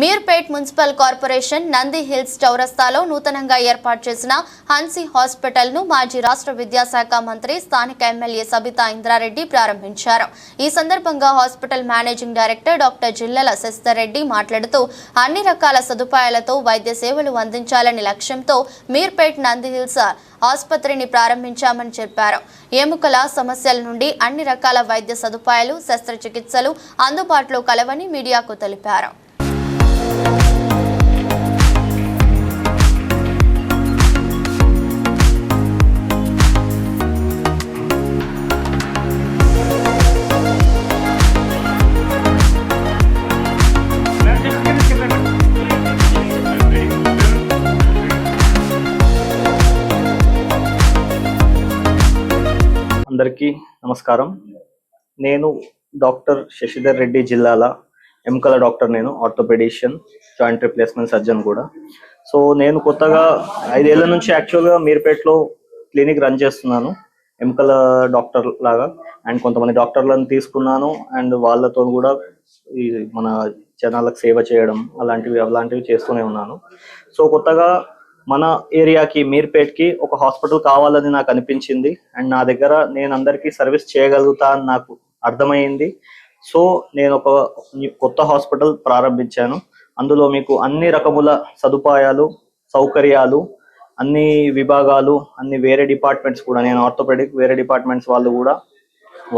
Meerpet municipal corporation Nandi hills చౌరస్తాలో నూతనంగా ఏర్పాటు చేసిన హన్సీ హాస్పిటల్ ను మాజీ రాష్ట్ర విద్యాశాఖ మంత్రి స్థానిక ఎమ్మెల్యే సబితా ఇంద్రారెడ్డి ప్రారంభించారు. ఈ సందర్భంగా hospital managing director doctor Jillela Sasidhar Reddy మాట్లాడుతూ అన్ని రకాల సదుపాయాలతో వైద్య సేవలు అందించాలనే లక్ష్యంతో మీర్పేట్ నంది హిల్స్ ఆసుపత్రిని ప్రారంభించామని చెప్పారు. ఎముకల సమస్యల నుండి అన్ని రకాల వైద్య సదుపాయాలు, శస్త్రచికిత్సలు అందుబాటులో కలవని మీడియాకు తెలిపారు. అందరికీ నమస్కారం. నేను డాక్టర్ శశిధర్ రెడ్డి, జిల్లాల ఎముకల డాక్టర్. నేను ఆర్థోపెడిషియన్, జాయింట్ రిప్లేస్మెంట్ సర్జన్ కూడా. సో నేను కొత్తగా 5 ఏళ్ల నుంచి యాక్చువల్గా మీర్పేట్లో క్లినిక్ రన్ చేస్తున్నాను ఎముకల డాక్టర్ లాగా. అండ్ కొంతమంది డాక్టర్లను తీసుకున్నాను అండ్ వాళ్ళతో కూడా ఈ మన జనాలకు సేవ చేయడం అలాంటివి చేస్తూనే ఉన్నాను. సో కొత్తగా మన ఏరియాకి మీర్పేట్కి ఒక హాస్పిటల్ కావాలని నాకు అనిపించింది. అండ్ నా దగ్గర నేను అందరికీ సర్వీస్ చేయగలుగుతా అని నాకు అర్థమైంది. సో నేను ఒక కొత్త హాస్పిటల్ ప్రారంభించాను. అందులో మీకు అన్ని రకముల సదుపాయాలు, సౌకర్యాలు, అన్ని విభాగాలు, అన్ని వేరే డిపార్ట్మెంట్స్ కూడా, నేను ఆర్థోపెడిక్ వేరే డిపార్ట్మెంట్స్ వాళ్ళు కూడా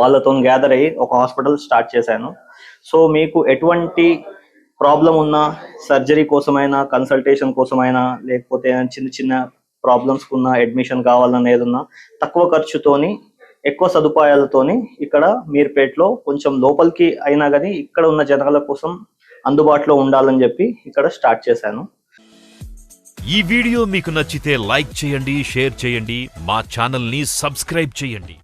వాళ్ళతో గ్యాదర్ అయ్యి ఒక హాస్పిటల్ స్టార్ట్ చేశాను. సో మీకు ఎటువంటి ప్రాబ్లం ఉన్నా, సర్జరీ కోసమైనా, కన్సల్టేషన్ కోసమైనా, లేకపోతే చిన్న చిన్న ప్రాబ్లమ్స్ ఉన్న అడ్మిషన్ కావాలన్నా, ఏదన్నా తక్కువ ఖర్చుతోని ఎక్కువ సదుపాయాలతోని ఇక్కడ మీర్పేట్లో కొంచెం లోపలికి అయినా కానీ ఇక్కడ ఉన్న జనాల కోసం అందుబాటులో ఉండాలని చెప్పి ఇక్కడ స్టార్ట్ చేశాను. ఈ వీడియో మీకు నచ్చితే లైక్ చేయండి, షేర్ చేయండి, మా ఛానల్ ని సబ్స్క్రైబ్ చేయండి.